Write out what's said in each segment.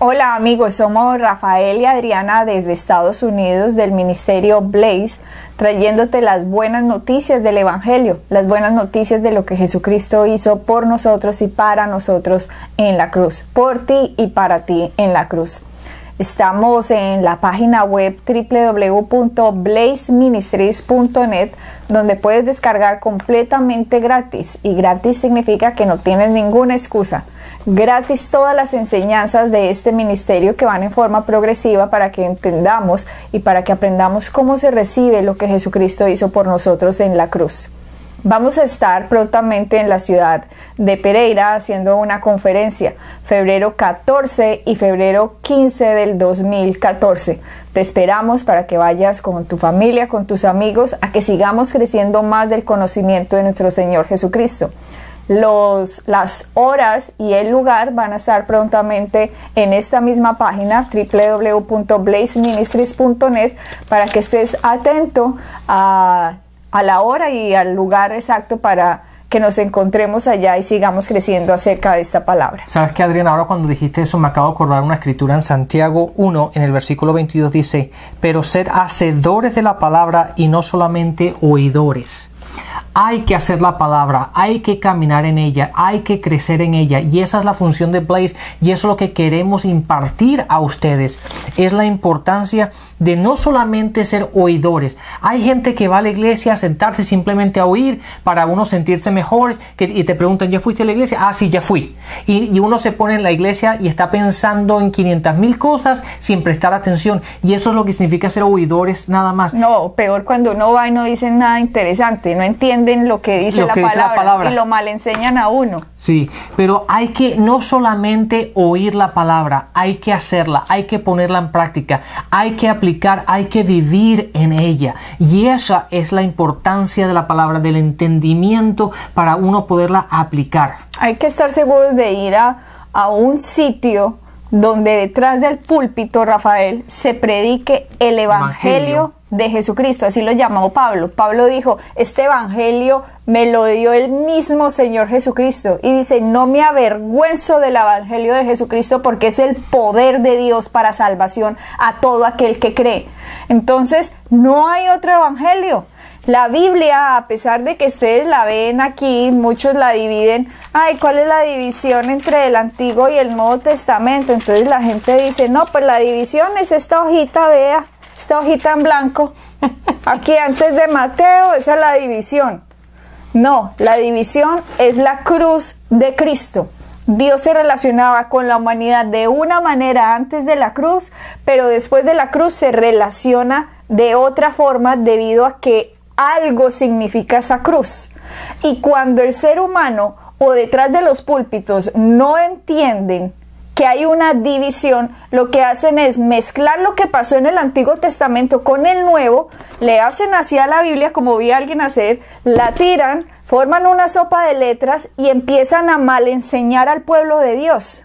Hola amigos, somos Rafael y Adriana desde Estados Unidos del Ministerio Blaze, trayéndote las buenas noticias del Evangelio, las buenas noticias de lo que Jesucristo hizo por nosotros y para nosotros en la cruz, por ti y para ti en la cruz. Estamos en la página web www.blazeministries.net, donde puedes descargar completamente gratis, y gratis significa que no tienes ninguna excusa. Gratis todas las enseñanzas de este ministerio que van en forma progresiva para que entendamos y para que aprendamos cómo se recibe lo que Jesucristo hizo por nosotros en la cruz. Vamos a estar prontamente en la ciudad de Pereira haciendo una conferencia, febrero 14 y febrero 15 del 2014. Te esperamos para que vayas con tu familia, con tus amigos, a que sigamos creciendo más del conocimiento de nuestro Señor Jesucristo. Las horas y el lugar van a estar prontamente en esta misma página www.blazeministries.net para que estés atento a la hora y al lugar exacto para que nos encontremos allá y sigamos creciendo acerca de esta palabra. ¿Sabes qué, Adriana? Ahora cuando dijiste eso me acabo de acordar una escritura en Santiago 1, en el versículo 22 dice: pero sed hacedores de la palabra y no solamente oidores. Hay que hacer la palabra, hay que caminar en ella, hay que crecer en ella, y esa es la función de Blaze, y eso es lo que queremos impartir a ustedes. Es la importancia de no solamente ser oidores. Hay gente que va a la iglesia a sentarse simplemente a oír para uno sentirse mejor, y te preguntan: ¿ya fuiste a la iglesia? Ah, sí, ya fui. Y uno se pone en la iglesia y está pensando en 500,000 cosas sin prestar atención, y eso es lo que significa ser oidores nada más. No, peor cuando uno va y no dicen nada interesante, no entienden lo que dice la palabra y lo mal enseñan a uno. Sí, pero hay que no solamente oír la palabra, hay que hacerla, hay que ponerla en práctica, hay que aplicar, hay que vivir en ella. Y esa es la importancia de la palabra, del entendimiento para uno poderla aplicar. Hay que estar seguros de ir a un sitio donde detrás del púlpito, Rafael, se predique el Evangelio de Jesucristo. Así lo llamó Pablo. Pablo dijo: este Evangelio me lo dio el mismo Señor Jesucristo. Y dice: no me avergüenzo del Evangelio de Jesucristo, porque es el poder de Dios para salvación a todo aquel que cree. Entonces, no hay otro Evangelio. La Biblia, a pesar de que ustedes la ven aquí, muchos la dividen. Ay, ¿cuál es la división entre el Antiguo y el Nuevo Testamento? Entonces la gente dice: no, pues la división es esta hojita, vea, esta hojita en blanco. Aquí antes de Mateo, esa es la división. No, la división es la cruz de Cristo. Dios se relacionaba con la humanidad de una manera antes de la cruz, pero después de la cruz se relaciona de otra forma debido a que algo significa esa cruz. Y cuando el ser humano o detrás de los púlpitos no entienden que hay una división, lo que hacen es mezclar lo que pasó en el Antiguo Testamento con el Nuevo, le hacen así a la Biblia, como vi a alguien hacer, la tiran, forman una sopa de letras y empiezan a mal enseñar al pueblo de Dios.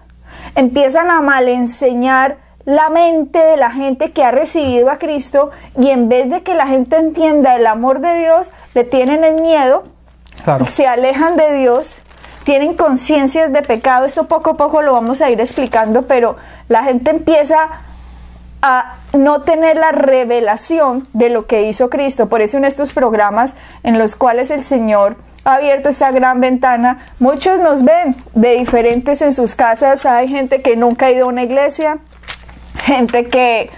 Empiezan a mal enseñar la mente de la gente que ha recibido a Cristo, y en vez de que la gente entienda el amor de Dios, le tienen el miedo, claro, se alejan de Dios, tienen conciencias de pecado. Esto poco a poco lo vamos a ir explicando, pero la gente empieza a no tener la revelación de lo que hizo Cristo. Por eso en estos programas en los cuales el Señor ha abierto esta gran ventana, muchos nos ven de diferentes en sus casas. Hay gente que nunca ha ido a una iglesia, gente que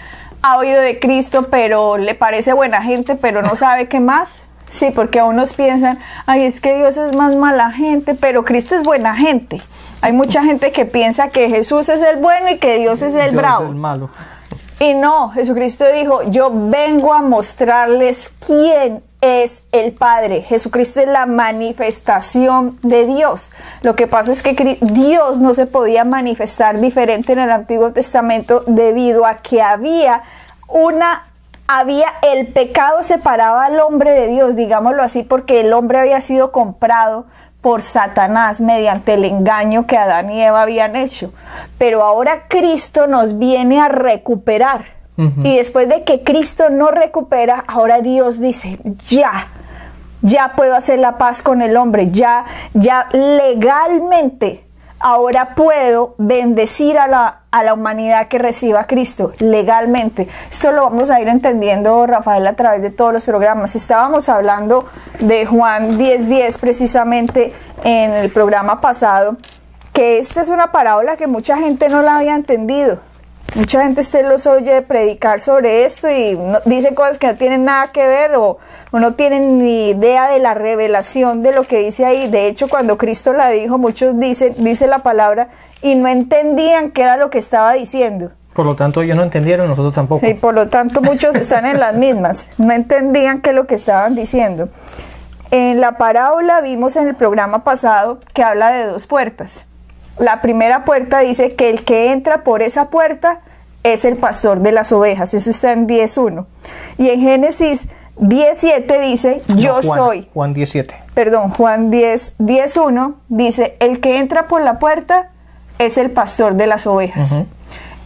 ha oído de Cristo pero le parece buena gente pero no sabe qué más. Sí, porque a unos piensan: ay, es que Dios es más mala gente, pero Cristo es buena gente. Hay mucha gente que piensa que Jesús es el bueno y que Dios es el bravo. Es el malo. Y no, Jesucristo dijo: yo vengo a mostrarles quién es el Padre. Jesucristo es la manifestación de Dios. Lo que pasa es que Dios no se podía manifestar diferente en el Antiguo Testamento debido a que el pecado separaba al hombre de Dios, digámoslo así, porque el hombre había sido comprado por Satanás mediante el engaño que Adán y Eva habían hecho. Pero ahora Cristo nos viene a recuperar. Y después de que Cristo nos recupera, ahora Dios dice: ya puedo hacer la paz con el hombre, ya legalmente ahora puedo bendecir a la humanidad que reciba a Cristo legalmente. Esto lo vamos a ir entendiendo, Rafael, a través de todos los programas. Estábamos hablando de Juan 10:10 precisamente en el programa pasado, que esta es una parábola que mucha gente no la había entendido. Mucha gente usted los oye predicar sobre esto y dicen cosas que no tienen nada que ver o no tienen ni idea de la revelación de lo que dice ahí. De hecho, cuando Cristo la dijo, muchos dice la palabra, y no entendían qué era lo que estaba diciendo. Por lo tanto, ellos no entendieron, nosotros tampoco. Y por lo tanto, muchos están en las mismas. No entendían qué es lo que estaban diciendo. En la parábola vimos en el programa pasado que habla de 2 puertas. La primera puerta dice que el que entra por esa puerta es el pastor de las ovejas. Eso está en 10:1. Y en Génesis 10:7 dice, yo soy. Juan 10:7. Perdón, Juan 10:1 dice, el que entra por la puerta es el pastor de las ovejas.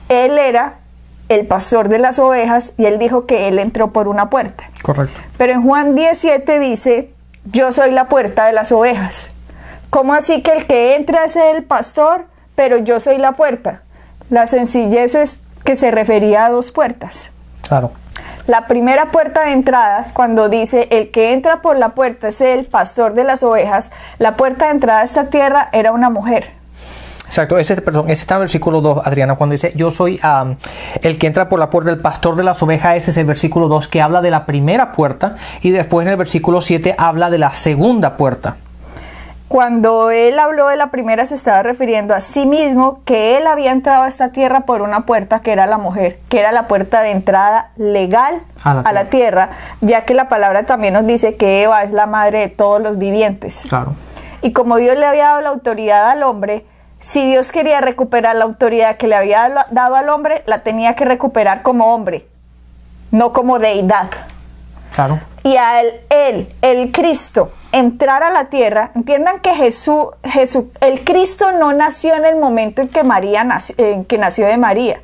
Él era el pastor de las ovejas y él dijo que él entró por una puerta. Correcto. Pero en Juan 10:7 dice, yo soy la puerta de las ovejas. ¿Cómo así que el que entra es el pastor, pero yo soy la puerta? La sencillez es que se refería a 2 puertas. Claro. La primera puerta de entrada, cuando dice el que entra por la puerta es el pastor de las ovejas, la puerta de entrada a esta tierra era una mujer. Exacto, ese está en el versículo 2, Adriana, cuando dice yo soy el que entra por la puerta, el pastor de las ovejas. Ese es el versículo 2 que habla de la primera puerta, y después en el versículo 7 habla de la segunda puerta. Cuando él habló de la primera, se estaba refiriendo a sí mismo, que él había entrado a esta tierra por una puerta que era la mujer, que era la puerta de entrada legal a la tierra, ya que la palabra también nos dice que Eva es la madre de todos los vivientes. Claro. Y como Dios le había dado la autoridad al hombre, si Dios quería recuperar la autoridad que le había dado al hombre, la tenía que recuperar como hombre, no como deidad. Claro. Y al el Cristo, entrar a la tierra, entiendan que el Cristo no nació en el momento en que nació de María.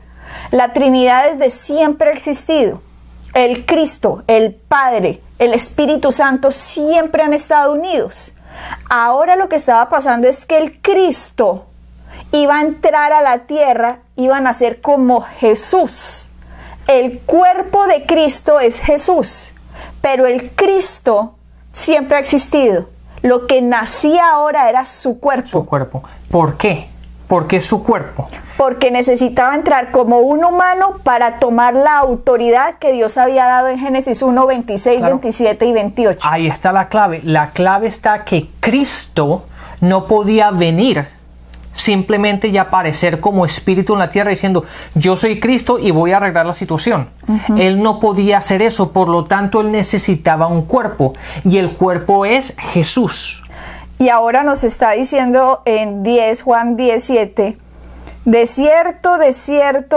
La Trinidad desde siempre ha existido. El Cristo, el Padre, el Espíritu Santo siempre han estado unidos. Ahora lo que estaba pasando es que el Cristo iba a entrar a la tierra, iban a ser como Jesús. El cuerpo de Cristo es Jesús. Pero el Cristo siempre ha existido. Lo que nacía ahora era su cuerpo. Su cuerpo. ¿Por qué? ¿Por qué su cuerpo? Porque necesitaba entrar como un humano para tomar la autoridad que Dios había dado en Génesis 1, 26, claro. 27 y 28. Ahí está la clave. La clave está que Cristo no podía venir simplemente y aparecer como espíritu en la tierra diciendo yo soy Cristo y voy a arreglar la situación. Él no podía hacer eso, por lo tanto él necesitaba un cuerpo, y el cuerpo es Jesús. Y ahora nos está diciendo en Juan 10:7, de cierto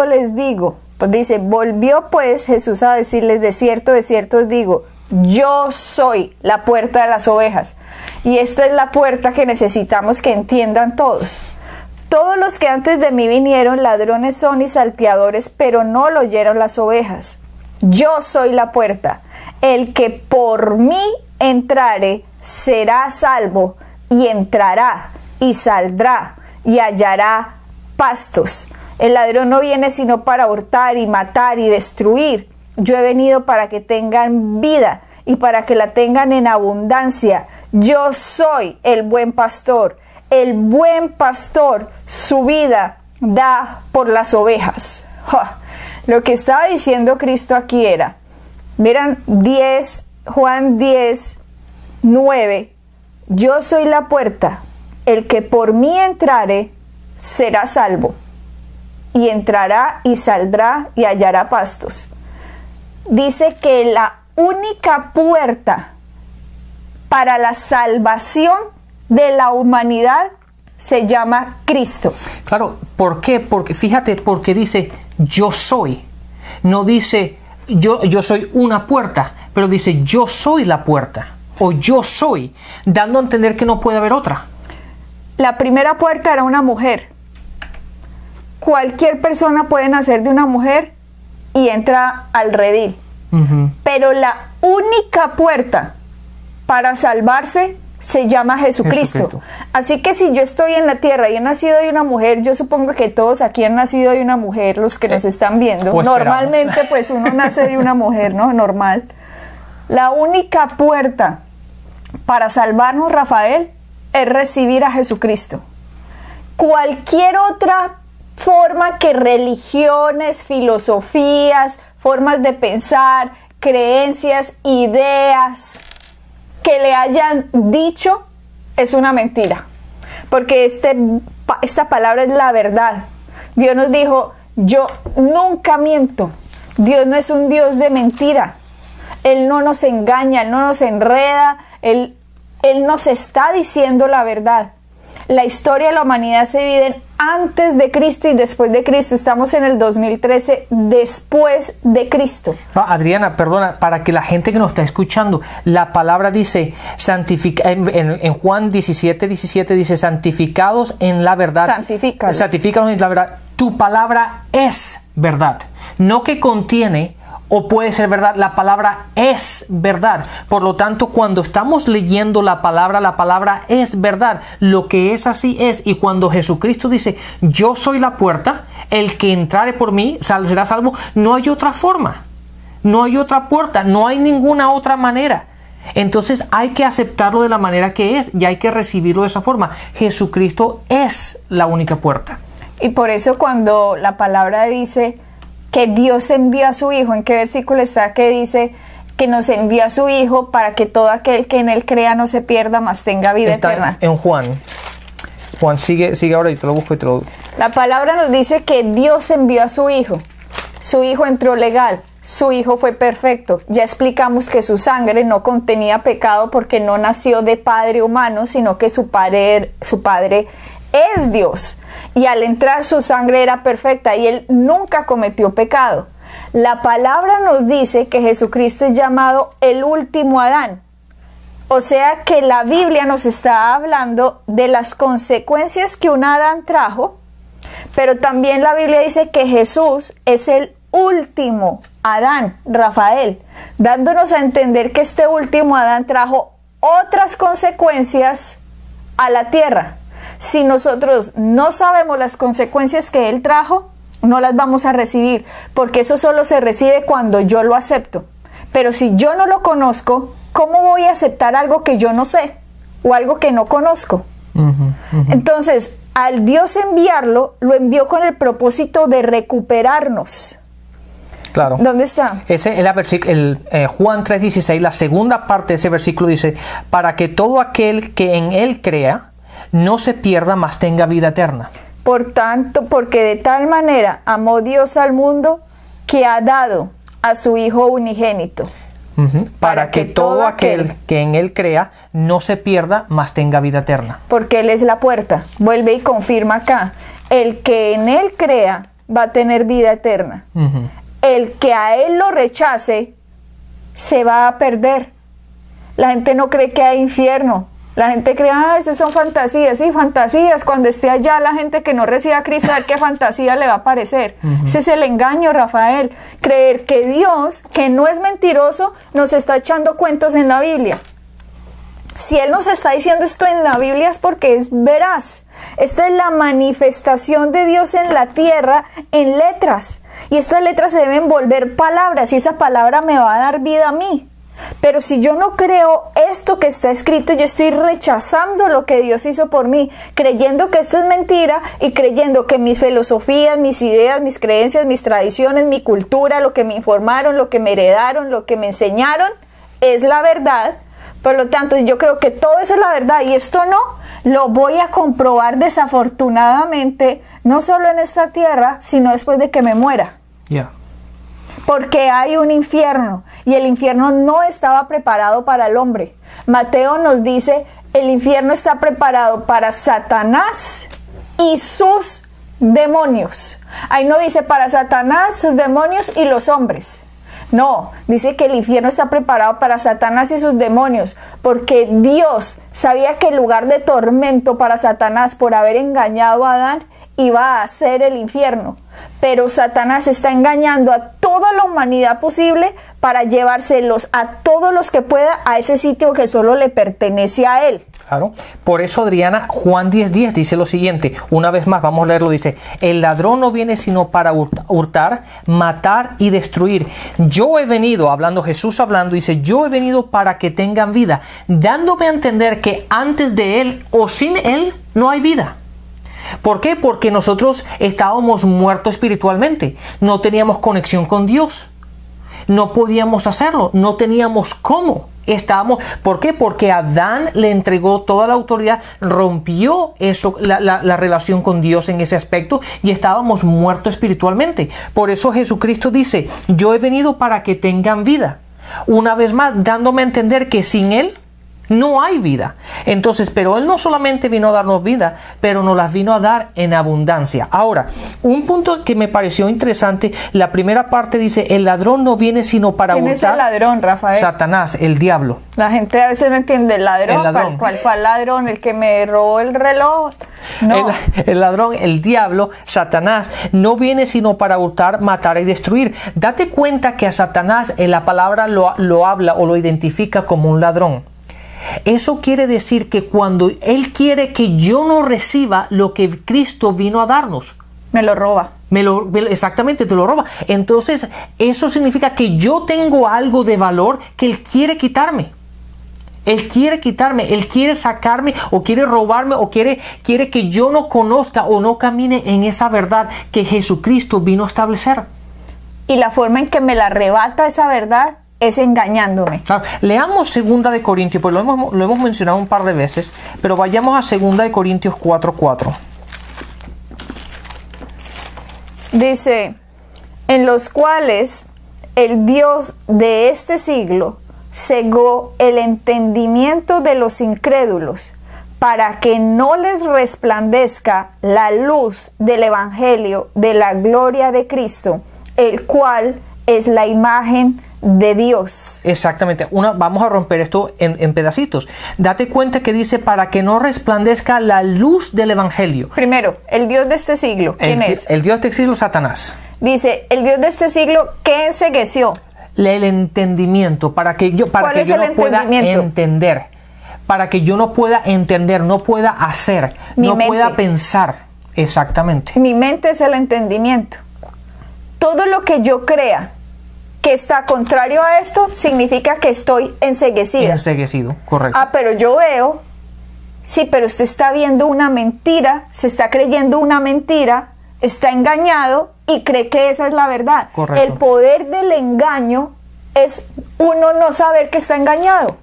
les digo, pues dice, volvió pues Jesús a decirles, de cierto os digo, yo soy la puerta de las ovejas. Y esta es la puerta que necesitamos que entiendan todos. Todos los que antes de mí vinieron, ladrones son y salteadores, pero no lo oyeron las ovejas. Yo soy la puerta. El que por mí entrare será salvo, y entrará y saldrá y hallará pastos. El ladrón no viene sino para hurtar y matar y destruir. Yo he venido para que tengan vida y para que la tengan en abundancia. Yo soy el buen pastor. El buen pastor su vida da por las ovejas. Lo que estaba diciendo Cristo aquí era, miren, Juan 10:9, yo soy la puerta, el que por mí entrare será salvo, y entrará y saldrá y hallará pastos. Dice que la única puerta para la salvación de la humanidad se llama Cristo. Claro, ¿por qué? Porque fíjate, porque dice yo soy, no dice yo soy una puerta, pero dice yo soy la puerta, o yo soy, dando a entender que no puede haber otra. La primera puerta era una mujer. Cualquier persona puede nacer de una mujer y entra al redil. Pero la única puerta para salvarse se llama Jesucristo. Así que si yo estoy en la tierra y he nacido de una mujer, yo supongo que todos aquí han nacido de una mujer, los que nos están viendo. Pues normalmente pues uno nace de una mujer, ¿no? Normal. La única puerta para salvarnos, Rafael, es recibir a Jesucristo. Cualquier otra forma que religiones, filosofías, formas de pensar, creencias, ideas que le hayan dicho es una mentira, porque esta palabra es la verdad. Dios nos dijo, yo nunca miento. Dios no es un Dios de mentira. Él no nos engaña, Él no nos enreda, Él nos está diciendo la verdad. La historia de la humanidad se divide antes de Cristo y después de Cristo. Estamos en el 2013 después de Cristo. Adriana, perdona, para que la gente que nos está escuchando, la palabra dice, en Juan 17:17 dice, santificados en la verdad. Santificados en la verdad. Tu palabra es verdad. No que contiene o puede ser verdad, la palabra es verdad. Por lo tanto, cuando estamos leyendo la palabra es verdad. Lo que es así es. Y cuando Jesucristo dice, yo soy la puerta, el que entrare por mí será salvo, no hay otra forma. No hay otra puerta, no hay ninguna otra manera. Entonces hay que aceptarlo de la manera que es y hay que recibirlo de esa forma. Jesucristo es la única puerta. Y por eso cuando la palabra dice que Dios envió a su Hijo, ¿en qué versículo está que dice que nos envió a su Hijo para que todo aquel que en Él crea no se pierda, mas tenga vida eterna? En Juan. Juan, sigue ahora y te lo busco y te lo... La palabra nos dice que Dios envió a su Hijo. Su Hijo entró legal. Su Hijo fue perfecto. Ya explicamos que su sangre no contenía pecado porque no nació de padre humano, sino que su padre es Dios. Y al entrar su sangre era perfecta y Él nunca cometió pecado. La palabra nos dice que Jesucristo es llamado el último Adán. O sea que la Biblia nos está hablando de las consecuencias que un Adán trajo, pero también la Biblia dice que Jesús es el último Adán, Rafael, dándonos a entender que este último Adán trajo otras consecuencias a la tierra. Si nosotros no sabemos las consecuencias que Él trajo, no las vamos a recibir, porque eso solo se recibe cuando yo lo acepto. Pero si yo no lo conozco, ¿cómo voy a aceptar algo que yo no sé o algo que no conozco? Entonces, al Dios enviarlo, lo envió con el propósito de recuperarnos. Claro. ¿Dónde está? Ese es Juan 3:16, la segunda parte de ese versículo dice, para que todo aquel que en Él crea, no se pierda, mas tenga vida eterna. Por tanto, porque de tal manera amó Dios al mundo que ha dado a su Hijo unigénito. Para que todo aquel que en Él crea no se pierda, mas tenga vida eterna. Porque Él es la puerta. Vuelve y confirma acá. El que en Él crea va a tener vida eterna. El que a Él lo rechace se va a perder. La gente no cree que hay infierno. La gente cree, esas son fantasías. Sí, fantasías. Cuando esté allá la gente que no reciba a Cristo, a ver qué fantasía le va a parecer. Ese es el engaño, Rafael. Creer que Dios, que no es mentiroso, nos está echando cuentos en la Biblia. Si Él nos está diciendo esto en la Biblia es porque es veraz. Esta es la manifestación de Dios en la tierra en letras. Y estas letras se deben volver palabras y esa palabra me va a dar vida a mí. Pero si yo no creo esto que está escrito, yo estoy rechazando lo que Dios hizo por mí, creyendo que esto es mentira y creyendo que mis filosofías, mis ideas, mis creencias, mis tradiciones, mi cultura, lo que me informaron, lo que me heredaron, lo que me enseñaron, es la verdad. Por lo tanto, yo creo que todo eso es la verdad y esto no, lo voy a comprobar desafortunadamente, no solo en esta tierra, sino después de que me muera. Porque hay un infierno y el infierno no estaba preparado para el hombre. Mateo nos dice, el infierno está preparado para Satanás y sus demonios. Ahí no dice para Satanás, sus demonios y los hombres. No, dice que el infierno está preparado para Satanás y sus demonios, porque Dios sabía que el lugar de tormento para Satanás por haber engañado a Adán iba a ser el infierno. Pero Satanás está engañando a toda la humanidad posible para llevárselos a todos los que pueda a ese sitio que solo le pertenece a él. Claro. Por eso, Adriana, Juan 10:10 dice lo siguiente. Una vez más, vamos a leerlo. Dice, el ladrón no viene sino para hurtar, matar y destruir. Yo he venido, hablando Jesús hablando, dice, yo he venido para que tengan vida, dándome a entender que antes de Él o sin Él no hay vida. ¿Por qué? Porque nosotros estábamos muertos espiritualmente. No teníamos conexión con Dios. No podíamos hacerlo. No teníamos cómo. ¿Por qué? Porque Adán le entregó toda la autoridad, rompió eso, la relación con Dios en ese aspecto y estábamos muertos espiritualmente. Por eso Jesucristo dice, yo he venido para que tengan vida. Una vez más, dándome a entender que sin Él no hay vida. Entonces, pero Él no solamente vino a darnos vida, pero nos las vino a dar en abundancia. Ahora, un punto que me pareció interesante, la primera parte dice, el ladrón no viene sino para hurtar. ¿Quién es el ladrón, Rafael? Satanás, el diablo. La gente a veces no entiende, el ladrón. ¿Cuál ladrón? ¿El que me robó el reloj? No. El ladrón, el diablo, Satanás, no viene sino para hurtar, matar y destruir. Date cuenta que a Satanás en la palabra lo habla o lo identifica como un ladrón. Eso quiere decir que cuando Él quiere que yo no reciba lo que Cristo vino a darnos, me lo roba. Exactamente, te lo roba. Entonces, eso significa que yo tengo algo de valor que Él quiere quitarme. Él quiere quitarme, Él quiere sacarme o quiere robarme o quiere que yo no conozca o no camine en esa verdad que Jesucristo vino a establecer. Y la forma en que me la arrebata esa verdad es engañándome. Claro. Leamos 2 de Corintios, pues lo hemos mencionado un par de veces, pero vayamos a 2 de Corintios 4:4. Dice, en los cuales el Dios de este siglo cegó el entendimiento de los incrédulos, para que no les resplandezca la luz del Evangelio de la gloria de Cristo, el cual es la imagen de Dios. Exactamente. Vamos a romper esto en pedacitos. Date cuenta que dice para que no resplandezca la luz del Evangelio. Primero, el Dios de este siglo, ¿quién es? El Dios de este siglo, Satanás. Dice, el Dios de este siglo, ¿qué encegueció? El entendimiento, para que yo no pueda entender. Para que yo no pueda entender, no pueda hacer, no pueda pensar. Exactamente. Mi mente es el entendimiento. Todo lo que yo crea que está contrario a esto, significa que estoy enceguecida. Enceguecido, correcto. Pero yo veo, sí, pero usted está viendo una mentira, se está creyendo una mentira, está engañado y cree que esa es la verdad. Correcto. El poder del engaño es uno no saber que está engañado.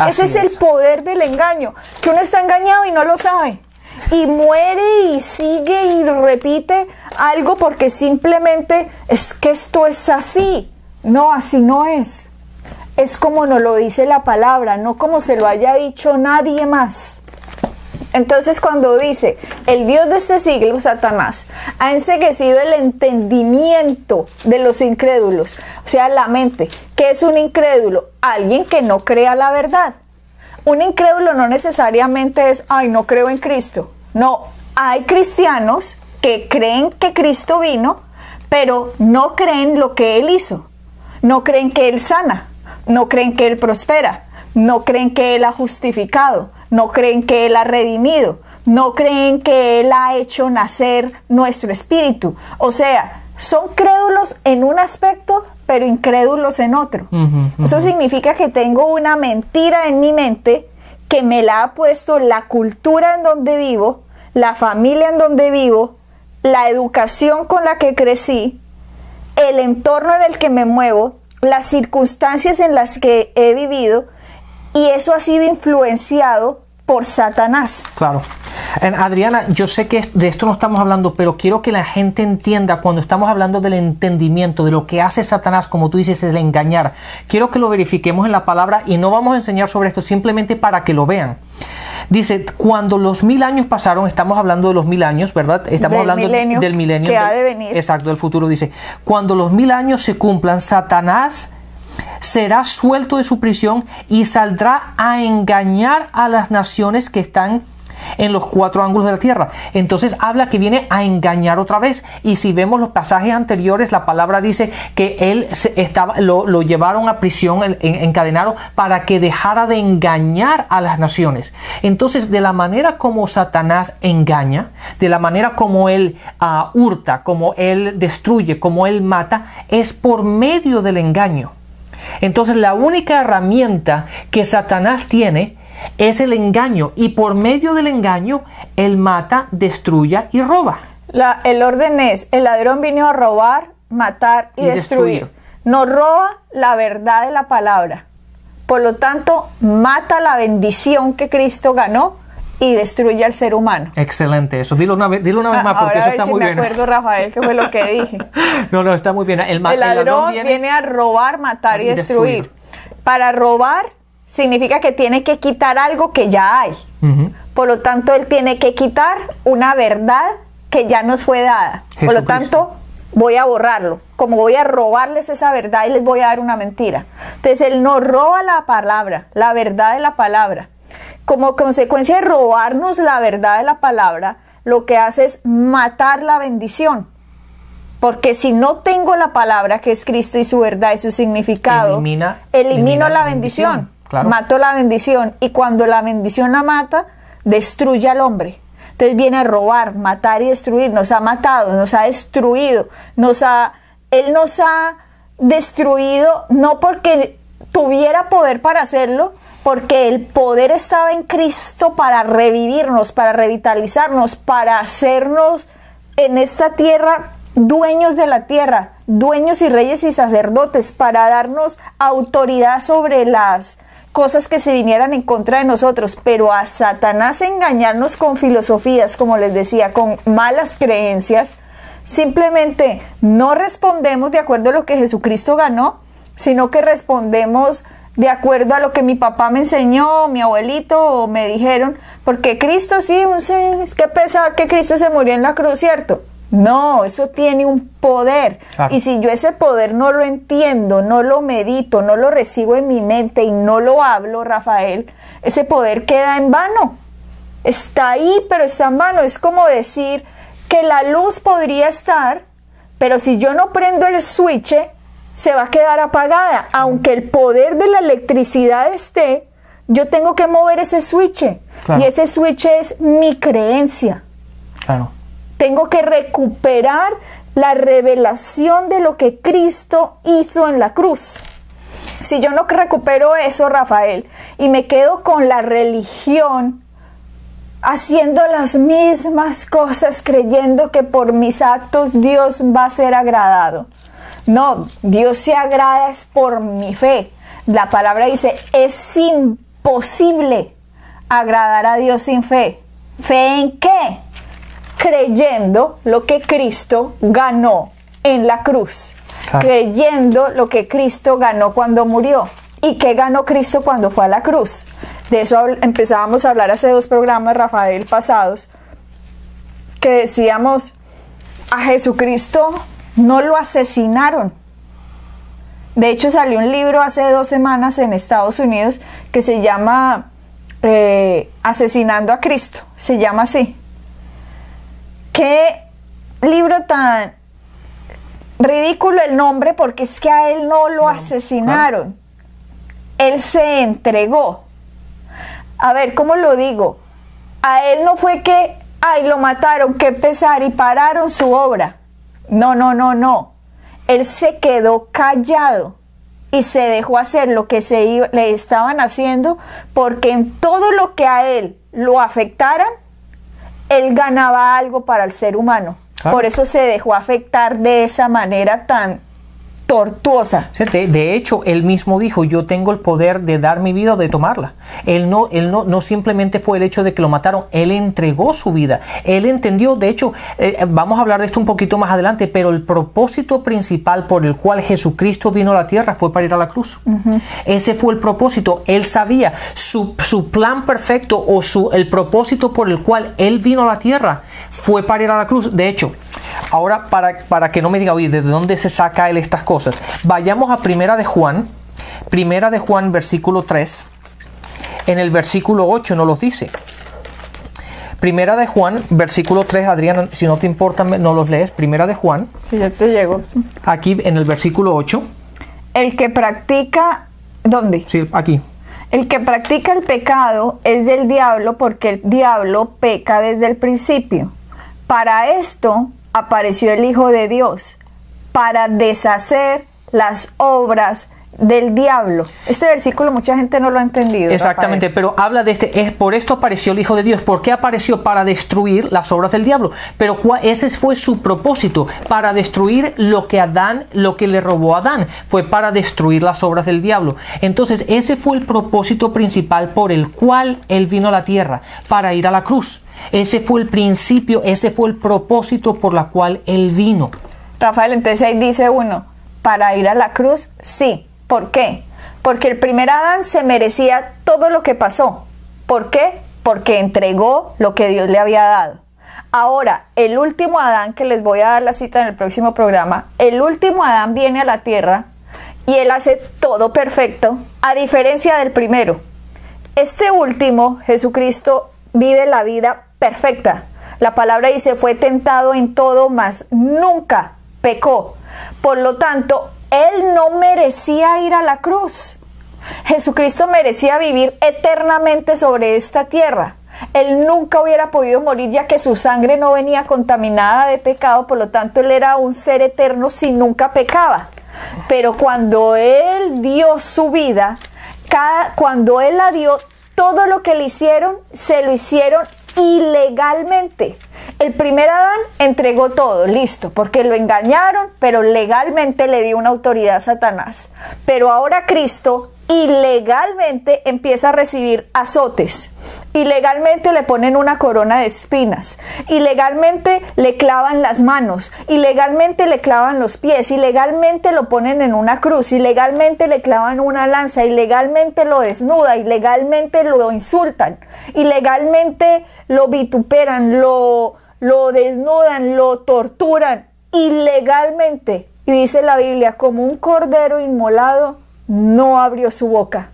Ese es el poder del engaño, que uno está engañado y no lo sabe. Y muere y sigue y repite algo porque simplemente es que esto es así. No, así no es. Es como nos lo dice la palabra, no como se lo haya dicho nadie más. Entonces, cuando dice el Dios de este siglo, Satanás, ha enceguecido el entendimiento de los incrédulos, o sea, la mente. ¿Qué es un incrédulo? Alguien que no crea la verdad. Un incrédulo no necesariamente es, ay, no creo en Cristo. No, hay cristianos que creen que Cristo vino, pero no creen lo que Él hizo. No creen que Él sana, no creen que Él prospera, no creen que Él ha justificado, no creen que Él ha redimido, no creen que Él ha hecho nacer nuestro espíritu. O sea, son crédulos en un aspecto, pero incrédulos en otro. Eso significa que tengo una mentira en mi mente que me la ha puesto la cultura en donde vivo, la familia en donde vivo, la educación con la que crecí, el entorno en el que me muevo, las circunstancias en las que he vivido, y eso ha sido influenciado por Satanás. Claro. Adriana, yo sé que de esto no estamos hablando, pero quiero que la gente entienda cuando estamos hablando del entendimiento, de lo que hace Satanás, como tú dices, es el engañar. Quiero que lo verifiquemos en la palabra y no vamos a enseñar sobre esto simplemente para que lo vean. Dice, cuando los 1000 años pasaron, estamos hablando de los 1000 años, ¿verdad? Estamos hablando del milenio que ha de venir. Exacto, del futuro. Dice, cuando los 1000 años se cumplan, Satanás será suelto de su prisión y saldrá a engañar a las naciones que están en los 4 ángulos de la tierra. Entonces habla que viene a engañar otra vez. Y si vemos los pasajes anteriores, la palabra dice que él lo llevaron a prisión, encadenaron para que dejara de engañar a las naciones. Entonces, de la manera como Satanás engaña, de la manera como él hurta, como él destruye, como él mata, es por medio del engaño. Entonces, la única herramienta que Satanás tiene es el engaño, y por medio del engaño él mata, destruye y roba. El orden es: el ladrón vino a robar, matar y destruir. No roba la verdad de la palabra. Por lo tanto, mata la bendición que Cristo ganó y destruye al ser humano. Excelente, eso. Dilo una vez más, porque eso está muy bien. Me acuerdo, Rafael, que fue lo que dije. No, está muy bien. El ladrón viene a robar, matar y destruir. Para robar significa que tiene que quitar algo que ya hay. Por lo tanto, él tiene que quitar una verdad que ya nos fue dada. Por lo tanto, voy a borrarlo. Como voy a robarles esa verdad y les voy a dar una mentira. Entonces, él no roba la palabra, la verdad de la palabra. Como consecuencia de robarnos la verdad de la palabra, lo que hace es matar la bendición. Porque si no tengo la palabra, que es Cristo y su verdad y su significado, elimino la bendición. Claro. Mato la bendición. Y cuando la bendición la mata, destruye al hombre. Entonces viene a robar, matar y destruir. Nos ha matado, nos ha destruido. Él nos ha destruido no porque tuviera poder para hacerlo, porque el poder estaba en Cristo para revivirnos, para revitalizarnos, para hacernos en esta tierra dueños de la tierra, dueños y reyes y sacerdotes, para darnos autoridad sobre las cosas que se vinieran en contra de nosotros. Pero a Satanás engañarnos con filosofías, como les decía, con malas creencias, simplemente no respondemos de acuerdo a lo que Jesucristo ganó, sino que respondemos de acuerdo a lo que mi papá me enseñó, mi abuelito, o me dijeron, porque Cristo es que pesar que Cristo se murió en la cruz, ¿cierto? No, eso tiene un poder. Claro. Y si yo ese poder no lo entiendo, no lo medito, no lo recibo en mi mente y no lo hablo, Rafael, ese poder queda en vano. Está ahí, pero está en vano. Es como decir que la luz podría estar, pero si yo no prendo el switch, se va a quedar apagada. Aunque el poder de la electricidad esté, yo tengo que mover ese switch. Claro. Y ese switch es mi creencia. Claro. Tengo que recuperar la revelación de lo que Cristo hizo en la cruz. Si yo no recupero eso, Rafael, y me quedo con la religión, haciendo las mismas cosas, creyendo que por mis actos Dios va a ser agradado. No, Dios se agrada es por mi fe. La palabra dice, es imposible agradar a Dios sin fe. ¿Fe en qué? Creyendo lo que Cristo ganó en la cruz. Claro. Creyendo lo que Cristo ganó cuando murió. ¿Y qué ganó Cristo cuando fue a la cruz? De eso empezábamos a hablar hace 2 programas, Rafael, pasados, que decíamos, a Jesucristo no lo asesinaron. De hecho, salió un libro hace 2 semanas en Estados Unidos que se llama Asesinando a Cristo. Se llama así. Qué libro tan ridículo el nombre, porque es que a él no lo asesinaron. Él se entregó. A ver, ¿cómo lo digo? A él no fue que, lo mataron, qué pesar, y pararon su obra. No. Él se quedó callado y se dejó hacer lo que le estaban haciendo, porque en todo lo que a él lo afectaran, él ganaba algo para el ser humano. Claro. Por eso se dejó afectar de esa manera tan tortuosa. De hecho, él mismo dijo, yo tengo el poder de dar mi vida o de tomarla. Él no simplemente fue el hecho de que lo mataron, él entregó su vida. Él entendió, de hecho, vamos a hablar de esto un poquito más adelante, pero el propósito principal por el cual Jesucristo vino a la tierra fue para ir a la cruz. Ese fue el propósito. Él sabía su plan perfecto, o el propósito por el cual él vino a la tierra fue para ir a la cruz. De hecho, ahora para que no me diga, oye, ¿de dónde se saca él estas cosas? Vayamos a Primera de Juan versículo 3. En el versículo 8 nos los dice. Primera de Juan, versículo 3, Adriana, si no te importa, no los lees. Primera de Juan. Sí, yo te llego. Aquí en el versículo 8. El que practica... ¿Dónde? Sí, aquí. El que practica el pecado es del diablo, porque el diablo peca desde el principio. Para esto apareció el Hijo de Dios, para deshacer las obras del diablo. Este versículo mucha gente no lo ha entendido. Exactamente, Rafael. pero habla de por esto apareció el Hijo de Dios. ¿Por qué apareció? Para destruir las obras del diablo. Pero ese fue su propósito, para destruir lo que le robó a Adán, fue para destruir las obras del diablo. Entonces ese fue el propósito principal por el cual él vino a la tierra, para ir a la cruz. Ese fue el principio, ese fue el propósito por la cual él vino. Rafael, entonces ahí dice uno, ¿para ir a la cruz? Sí. ¿Por qué? Porque el primer Adán se merecía todo lo que pasó. ¿Por qué? Porque entregó lo que Dios le había dado. Ahora, el último Adán, que les voy a dar la cita en el próximo programa, el último Adán viene a la tierra y él hace todo perfecto, a diferencia del primero. Este último, Jesucristo, vive la vida perfecta. La palabra dice, fue tentado en todo, mas nunca pecó. Por lo tanto, él no merecía ir a la cruz. Jesucristo merecía vivir eternamente sobre esta tierra. Él nunca hubiera podido morir, ya que su sangre no venía contaminada de pecado, por lo tanto él era un ser eterno si nunca pecaba. Pero cuando él dio su vida, cuando él la dio, todo lo que le hicieron, se lo hicieron ilegalmente. El primer Adán entregó todo, listo, porque lo engañaron, pero legalmente le dio una autoridad a Satanás. Pero ahora Cristo ilegalmente empieza a recibir azotes, ilegalmente le ponen una corona de espinas, ilegalmente le clavan las manos, ilegalmente le clavan los pies, ilegalmente lo ponen en una cruz, ilegalmente le clavan una lanza, ilegalmente lo desnuda, ilegalmente lo insultan, ilegalmente lo vituperan, lo desnudan, lo torturan, ilegalmente. Y dice la Biblia, como un cordero inmolado, no abrió su boca.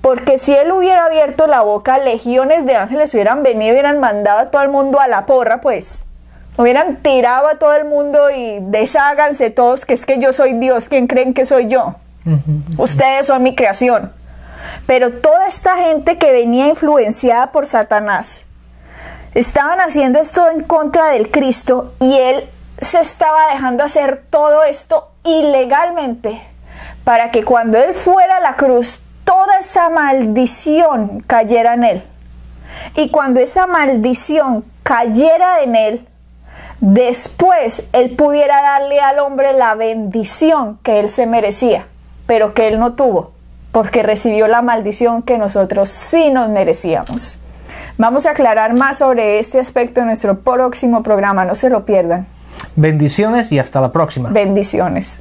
Porque si él hubiera abierto la boca, legiones de ángeles hubieran venido y hubieran mandado a todo el mundo a la porra, pues. Hubieran tirado a todo el mundo y desháganse todos, que es que yo soy Dios, ¿quién creen que soy yo? Ustedes son mi creación. Pero toda esta gente que venía influenciada por Satanás, estaban haciendo esto en contra del Cristo, y él se estaba dejando hacer todo esto ilegalmente, para que cuando él fuera a la cruz, toda esa maldición cayera en él. Y cuando esa maldición cayera en él, después él pudiera darle al hombre la bendición que él se merecía, pero que él no tuvo, porque recibió la maldición que nosotros sí nos merecíamos. Vamos a aclarar más sobre este aspecto en nuestro próximo programa, no se lo pierdan. Bendiciones y hasta la próxima. Bendiciones.